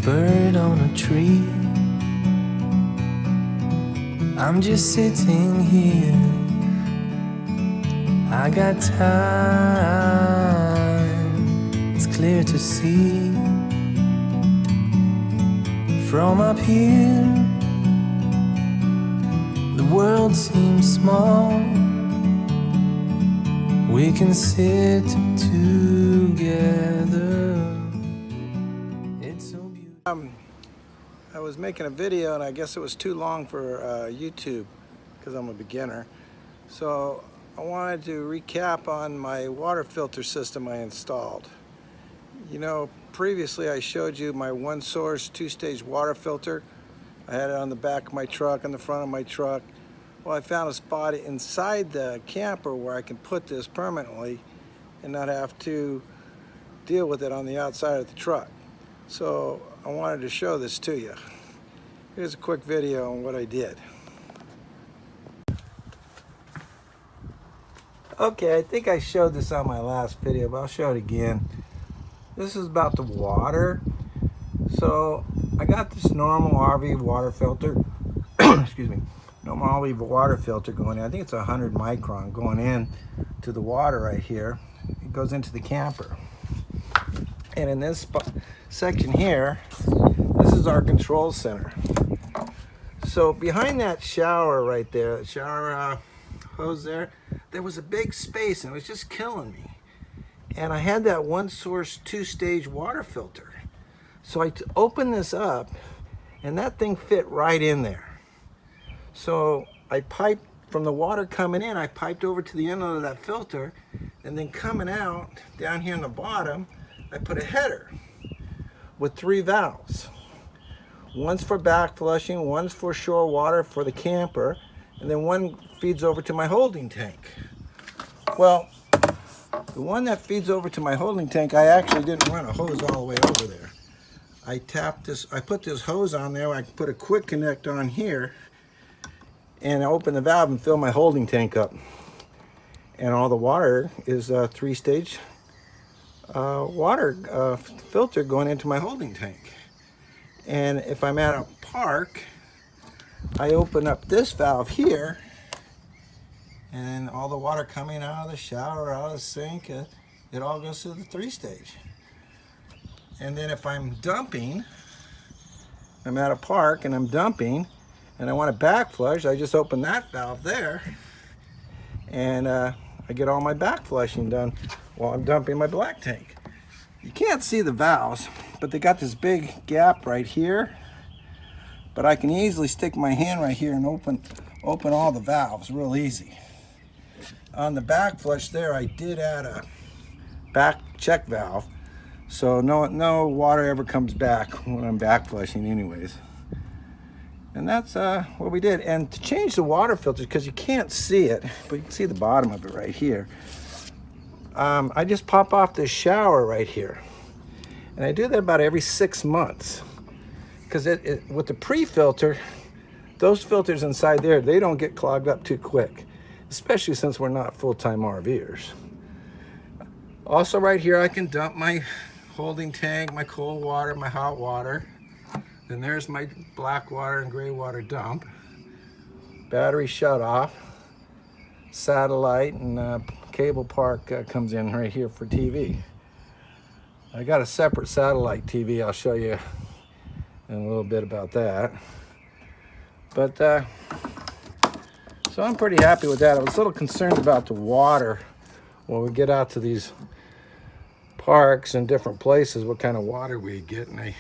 bird on a tree. I'm just sitting here. I got time, it's clear to see. From up here, the world seems small. We can sit together. It's so beautiful. I was making a video and I guess it was too long for YouTube because I'm a beginner. So I wanted to recap on my water filter system I installed. You know, previously I showed you my one source two-stage water filter. I had it on the back of my truck and the front of my truck. Well, I found a spot inside the camper where I can put this permanently and not have to deal with it on the outside of the truck. So I wanted to show this to you. Here's a quick video on what I did. Okay, I think I showed this on my last video, but I'll show it again. This is about the water. So I got this normal RV water filter. Excuse me. Normal RV water filter going in. I think it's 100 micron going in to the water right here. It goes into the camper. And in this section here, this is our control center. So behind that shower right there, the shower hose there was a big space and it was just killing me. And I had that one source two-stage water filter. So I opened this up and that thing fit right in there. So I piped from the water coming in, I piped over to the end of that filter, and then coming out down here in the bottom, I put a header with 3 valves. One's for back flushing, one's for shore water for the camper, and then one feeds over to my holding tank. Well, the one that feeds over to my holding tank, I actually didn't run a hose all the way over there. I put this hose on there, I put a quick connect on here, and I open the valve and fill my holding tank up. And all the water is a 3-stage water filter going into my holding tank. And if I'm at a park, I open up this valve here, and all the water coming out of the shower, out of the sink, it all goes to the 3-stage. And then if I'm dumping, I'm at a park and I'm dumping, and I want to back flush, I just open that valve there, and I get all my back flushing done while I'm dumping my black tank. You can't see the valves, but they got this big gap right here. But I can easily stick my hand right here and open all the valves real easy. On the back flush there, I did add a back check valve, so no water ever comes back when I'm back flushing anyways. And that's what we did. And to change the water filter, because you can't see it, but you can see the bottom of it right here, I just pop off this shower right here. And I do that about every 6 months. Because with the pre-filter, those filters inside there, they don't get clogged up too quick. Especially since we're not full-time RVers. Also right here, I can dump my holding tank, my cold water, my hot water. Then there's my black water and gray water dump. Battery shut off. Satellite and cable park comes in right here for TV. I got a separate satellite TV. I'll show you in a little bit about that. But so I'm pretty happy with that. I was a little concerned about the water when we get out to these parks and different places, what kind of water we get, and I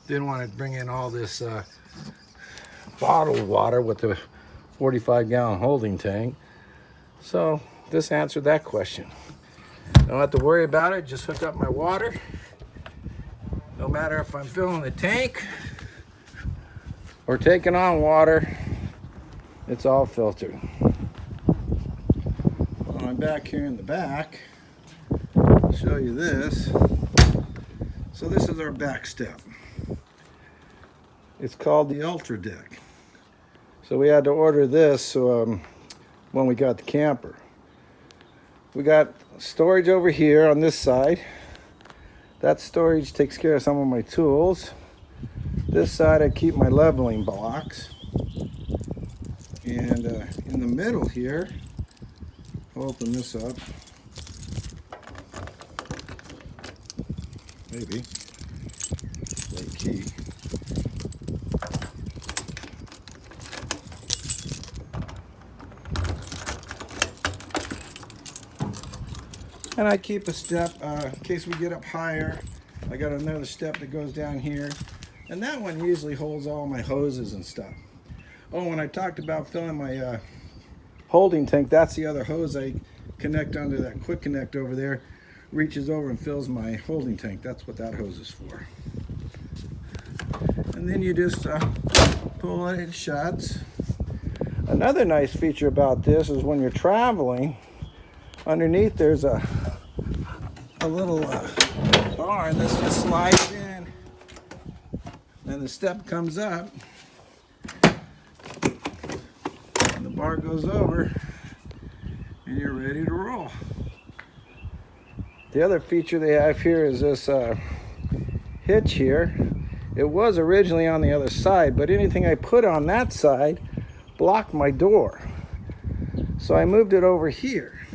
didn't want to bring in all this bottled water with the 45-gallon holding tank. So this answered that question. Don't have to worry about it. Just hook up my water. No matter if I'm filling the tank or taking on water, it's all filtered. Well, I'm back here in the back. I'll show you this. So this is our back step. It's called the Ultra Deck. So we had to order this when we got the camper. We got storage over here on this side. That storage takes care of some of my tools. This side I keep my leveling blocks. And in the middle here, I'll open this up. Maybe. Late key. And I keep a step in case we get up higher. I got another step that goes down here. And that one usually holds all my hoses and stuff. Oh, when I talked about filling my holding tank, that's the other hose I connect onto that quick connect over there. Reaches over and fills my holding tank. That's what that hose is for. And then you just pull it, it shuts. Another nice feature about this is when you're traveling, underneath there's a little bar, and this just slides in. Then the step comes up, and the bar goes over, and you're ready to roll. The other feature they have here is this hitch here. It was originally on the other side, but anything I put on that side blocked my door. So I moved it over here.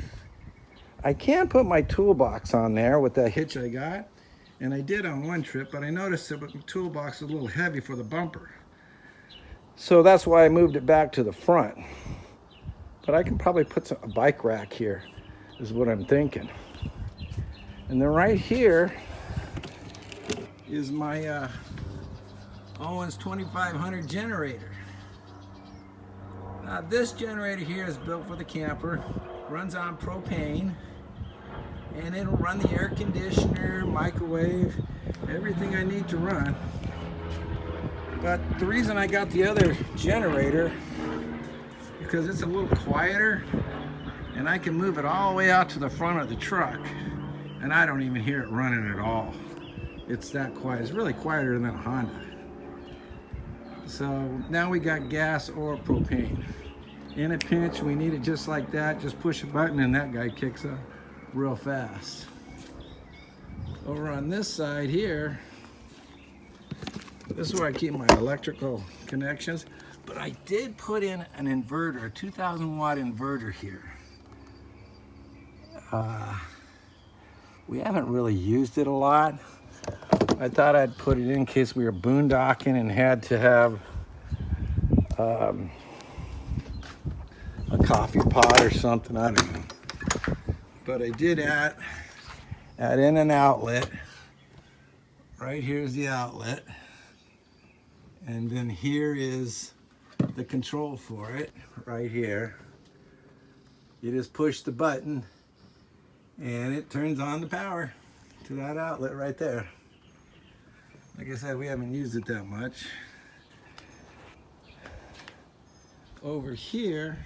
I can put my toolbox on there with that hitch I got, and I did on one trip, but I noticed that the toolbox was a little heavy for the bumper. So that's why I moved it back to the front. But I can probably put a bike rack here, is what I'm thinking. And then right here is my Owens 2500 generator. Now this generator here is built for the camper, runs on propane, and it'll run the air conditioner, microwave, everything I need to run. But the reason I got the other generator, because it's a little quieter, and I can move it all the way out to the front of the truck, and I don't even hear it running at all. It's that quiet. It's really quieter than a Honda. So now we got gas or propane. In a pinch, we need it just like that. Just push a button and that guy kicks up real fast. Over on this side here, this is where I keep my electrical connections. But I did put in an inverter, a 2,000 watt inverter here. We haven't really used it a lot. I thought I'd put it in case we were boondocking and had to have a coffee pot or something, I don't know. But I did add in an outlet. Right here's the outlet. And then here is the control for it, right here. You just push the button and it turns on the power to that outlet right there. Like I said, we haven't used it that much. Over here,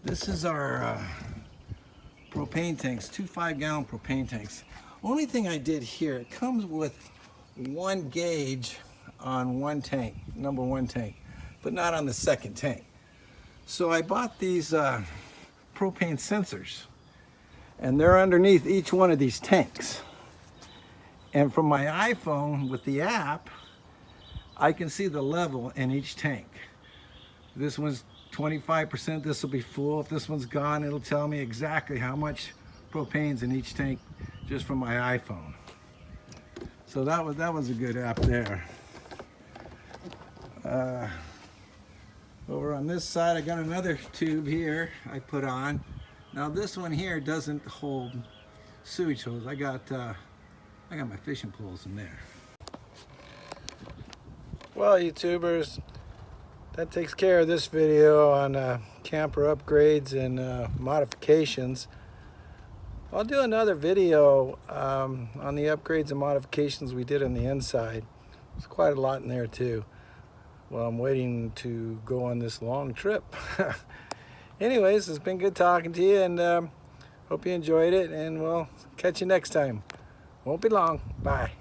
this is our propane tanks, 2 5-gallon propane tanks. Only thing I did here, it comes with one gauge on one tank, number one tank, but not on the second tank. So I bought these propane sensors, and they're underneath each one of these tanks. And from my iPhone with the app, I can see the level in each tank. This one's 25%, this will be full. If this one's gone, it'll tell me exactly how much propane's in each tank just from my iPhone. So that was a good app there. Over on this side, I got another tube here I put on. Now this one here doesn't hold sewage hose. I got my fishing poles in there. Well, YouTubers, that takes care of this video on camper upgrades and modifications. I'll do another video on the upgrades and modifications we did on the inside. There's quite a lot in there too. Well, I'm waiting to go on this long trip. Anyways, it's been good talking to you, and hope you enjoyed it, and we'll catch you next time. Won't be long. Bye.